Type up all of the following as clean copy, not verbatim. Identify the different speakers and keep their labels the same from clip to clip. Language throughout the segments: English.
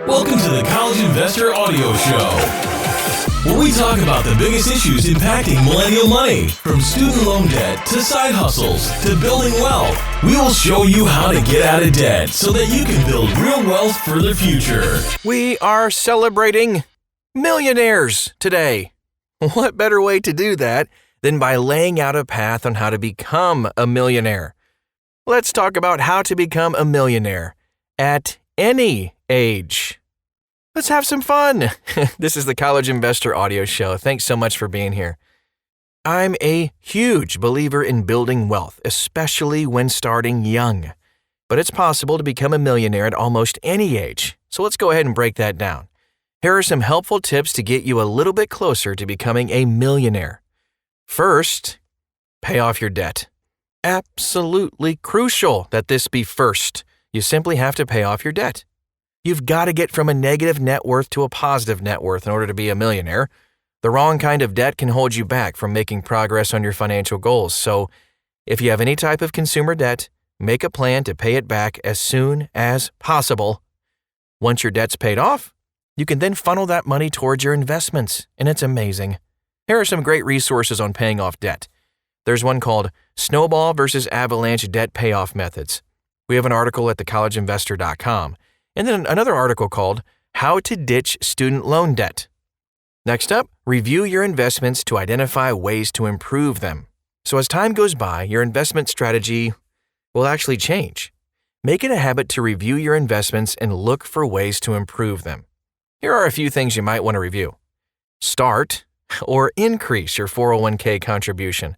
Speaker 1: Welcome to the College Investor Audio Show, where we talk about the biggest issues impacting millennial money, from student loan debt to side hustles to building wealth. We will show you how to get out of debt so that you can build real wealth for the future.
Speaker 2: We are celebrating millionaires today. What better way to do that than by laying out a path on how to become a millionaire? Let's talk about how to become a millionaire at any age. Let's have some fun. This is the College Investor Audio Show. Thanks so much for being here. I'm a huge believer in building wealth, especially when starting young. But it's possible to become a millionaire at almost any age. So let's go ahead and break that down. Here are some helpful tips to get you a little bit closer to becoming a millionaire. First, pay off your debt. Absolutely crucial that this be first. You simply have to pay off your debt. You've got to get from a negative net worth to a positive net worth in order to be a millionaire. The wrong kind of debt can hold you back from making progress on your financial goals. So, if you have any type of consumer debt, make a plan to pay it back as soon as possible. Once your debt's paid off, you can then funnel that money towards your investments, and it's amazing. Here are some great resources on paying off debt. There's one called Snowball versus Avalanche Debt Payoff Methods. We have an article at thecollegeinvestor.com, and then another article called How to Ditch Student Loan Debt. Next up, review your investments to identify ways to improve them. So as time goes by, your investment strategy will actually change. Make it a habit to review your investments and look for ways to improve them. Here are a few things you might want to review. Start or increase your 401k contribution.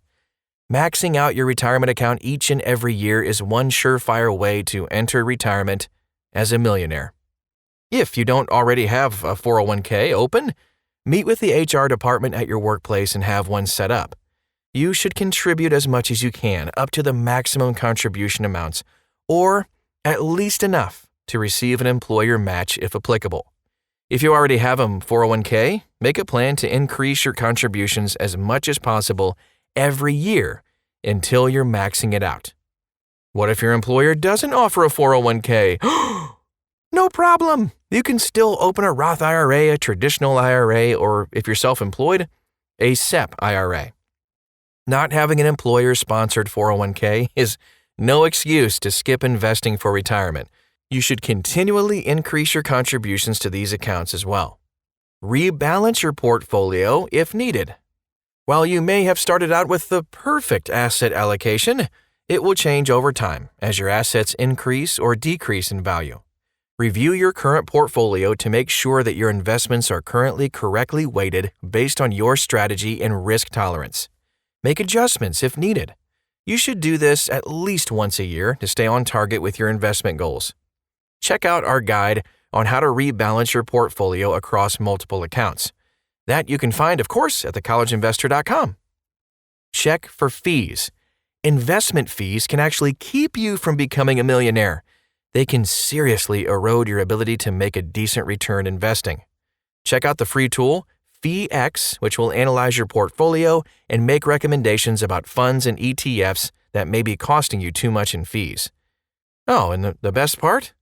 Speaker 2: Maxing out your retirement account each and every year is one surefire way to enter retirement as a millionaire. If you don't already have a 401k open, meet with the HR department at your workplace and have one set up. You should contribute as much as you can, up to the maximum contribution amounts, or at least enough to receive an employer match if applicable. If you already have a 401k, make a plan to increase your contributions as much as possible every year until you're maxing it out. What if your employer doesn't offer a 401k? No problem. You can still open a Roth IRA, a traditional IRA, or if you're self-employed, a SEP IRA. Not having an employer-sponsored 401k is no excuse to skip investing for retirement. You should continually increase your contributions to these accounts as well. Rebalance your portfolio if needed. While you may have started out with the perfect asset allocation, it will change over time as your assets increase or decrease in value. Review your current portfolio to make sure that your investments are currently correctly weighted based on your strategy and risk tolerance. Make adjustments if needed. You should do this at least once a year to stay on target with your investment goals. Check out our guide on how to rebalance your portfolio across multiple accounts. That you can find, of course, at thecollegeinvestor.com. Check for fees. Investment fees can actually keep you from becoming a millionaire. They can seriously erode your ability to make a decent return investing. Check out the free tool, FeeX, which will analyze your portfolio and make recommendations about funds and ETFs that may be costing you too much in fees. Oh, and the best part?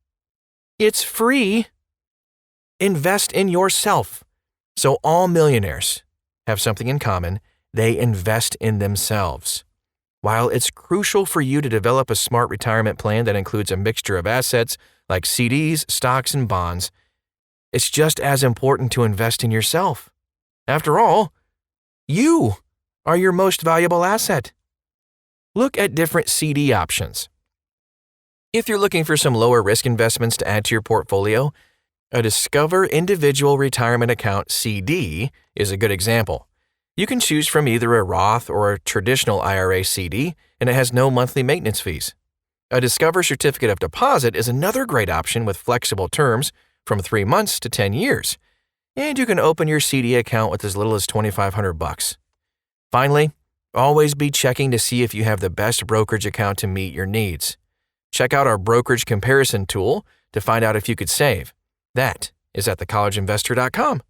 Speaker 2: It's free. Invest in yourself. So all millionaires have something in common. They invest in themselves. While it's crucial for you to develop a smart retirement plan that includes a mixture of assets like CDs, stocks, and bonds, it's just as important to invest in yourself. After all, you are your most valuable asset. Look at different CD options. If you're looking for some lower risk investments to add to your portfolio, a Discover Individual Retirement Account CD is a good example. You can choose from either a Roth or a traditional IRA CD, and it has no monthly maintenance fees. A Discover Certificate of Deposit is another great option with flexible terms from 3 months to 10 years, and you can open your CD account with as little as $2,500. Finally, always be checking to see if you have the best brokerage account to meet your needs. Check out our brokerage comparison tool to find out if you could save. That is at thecollegeinvestor.com.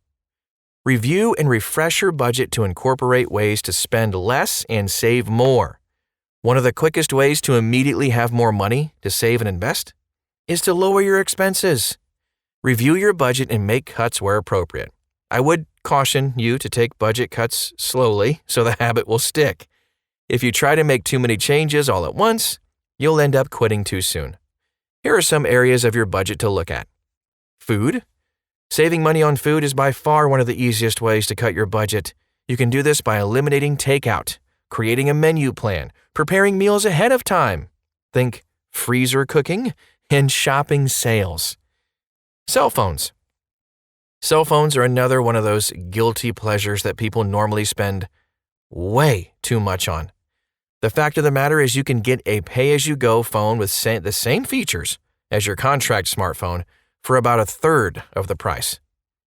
Speaker 2: Review and refresh your budget to incorporate ways to spend less and save more. One of the quickest ways to immediately have more money to save and invest is to lower your expenses. Review your budget and make cuts where appropriate. I would caution you to take budget cuts slowly so the habit will stick. If you try to make too many changes all at once, you'll end up quitting too soon. Here are some areas of your budget to look at. Food. Saving money on food is by far one of the easiest ways to cut your budget. You can do this by eliminating takeout, creating a menu plan, preparing meals ahead of time. Think freezer cooking and shopping sales. Cell phones. Cell phones are another one of those guilty pleasures that people normally spend way too much on. The fact of the matter is you can get a pay-as-you-go phone with the same features as your contract smartphone for about a third of the price.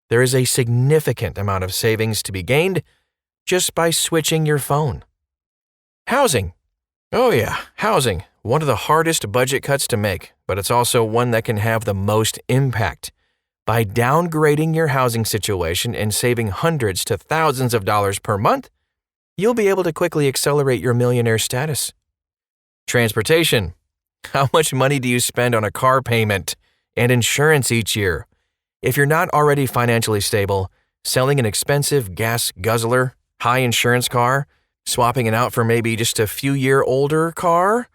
Speaker 2: There is a significant amount of savings to be gained just by switching your phone. Housing. Oh yeah, housing. One of the hardest budget cuts to make, but it's also one that can have the most impact. By downgrading your housing situation and saving hundreds to thousands of dollars per month, you'll be able to quickly accelerate your millionaire status. Transportation. How much money do you spend on a car payment and insurance each year? If you're not already financially stable, selling an expensive gas guzzler, high insurance car, swapping it out for maybe just a few year older car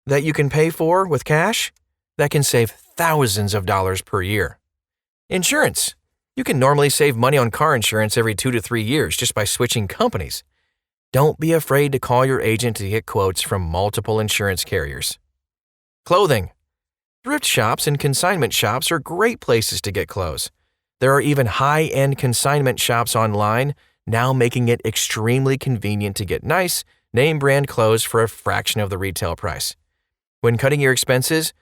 Speaker 2: that you can pay for with cash, that can save thousands of dollars per year. Insurance. You can normally save money on car insurance every 2 to 3 years just by switching companies. Don't be afraid to call your agent to get quotes from multiple insurance carriers. Clothing. Thrift shops and consignment shops are great places to get clothes. There are even high-end consignment shops online, now making it extremely convenient to get nice, name-brand clothes for a fraction of the retail price. When cutting your expenses,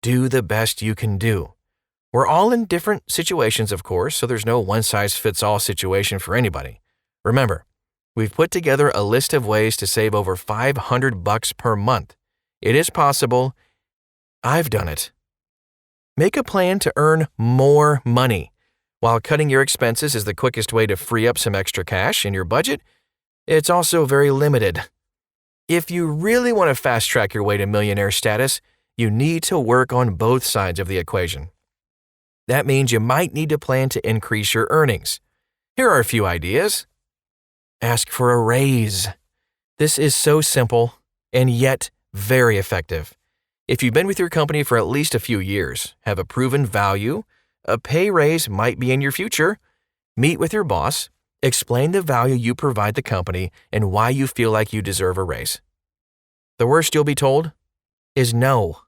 Speaker 2: do the best you can do. We're all in different situations, of course, so there's no one-size-fits-all situation for anybody. Remember, we've put together a list of ways to save over $500 per month. It is possible. I've done it. Make a plan to earn more money. While cutting your expenses is the quickest way to free up some extra cash in your budget, it's also very limited. If you really want to fast-track your way to millionaire status, you need to work on both sides of the equation. That means you might need to plan to increase your earnings. Here are a few ideas. Ask for a raise. This is so simple and yet very effective. If you've been with your company for at least a few years, have a proven value, a pay raise might be in your future. Meet with your boss, explain the value you provide the company and why you feel like you deserve a raise. The worst you'll be told is no.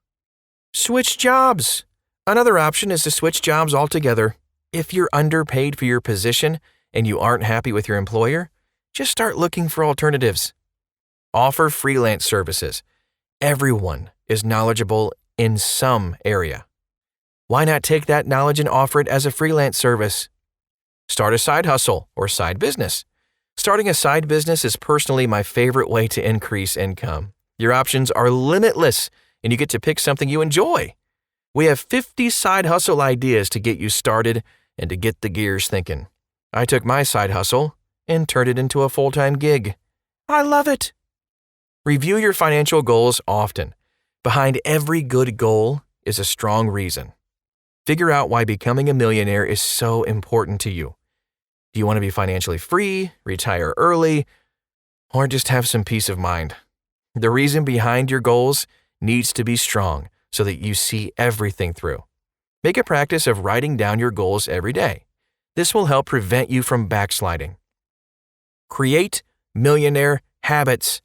Speaker 2: Switch jobs. Another option is to switch jobs altogether. If you're underpaid for your position and you aren't happy with your employer, just start looking for alternatives. Offer freelance services. Everyone is knowledgeable in some area. Why not take that knowledge and offer it as a freelance service? Start a side hustle or side business. Starting a side business is personally my favorite way to increase income. Your options are limitless, and you get to pick something you enjoy. We have 50 side hustle ideas to get you started and to get the gears thinking. I took my side hustle and turned it into a full-time gig. I love it. Review your financial goals often. Behind every good goal is a strong reason. Figure out why becoming a millionaire is so important to you. Do you want to be financially free, retire early, or just have some peace of mind? The reason behind your goals needs to be strong so that you see everything through. Make a practice of writing down your goals every day. This will help prevent you from backsliding. Create millionaire habits.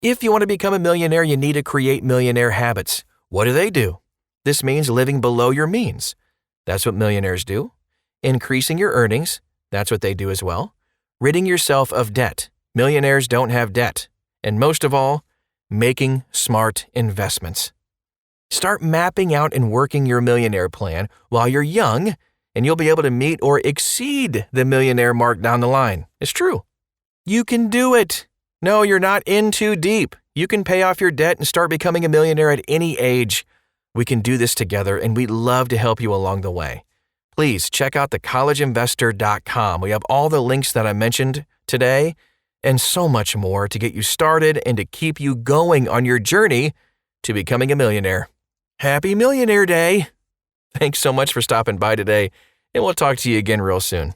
Speaker 2: If you want to become a millionaire, you need to create millionaire habits. What do? This means living below your means. That's what millionaires do. Increasing your earnings. That's what they do as well. Ridding yourself of debt. Millionaires don't have debt. And most of all, making smart investments. Start mapping out and working your millionaire plan while you're young, and you'll be able to meet or exceed the millionaire mark down the line. It's true. You can do it. No, you're not in too deep. You can pay off your debt and start becoming a millionaire at any age. We can do this together, and we'd love to help you along the way. Please check out thecollegeinvestor.com. We have all the links that I mentioned today and so much more to get you started and to keep you going on your journey to becoming a millionaire. Happy Millionaire Day! Thanks so much for stopping by today, and we'll talk to you again real soon.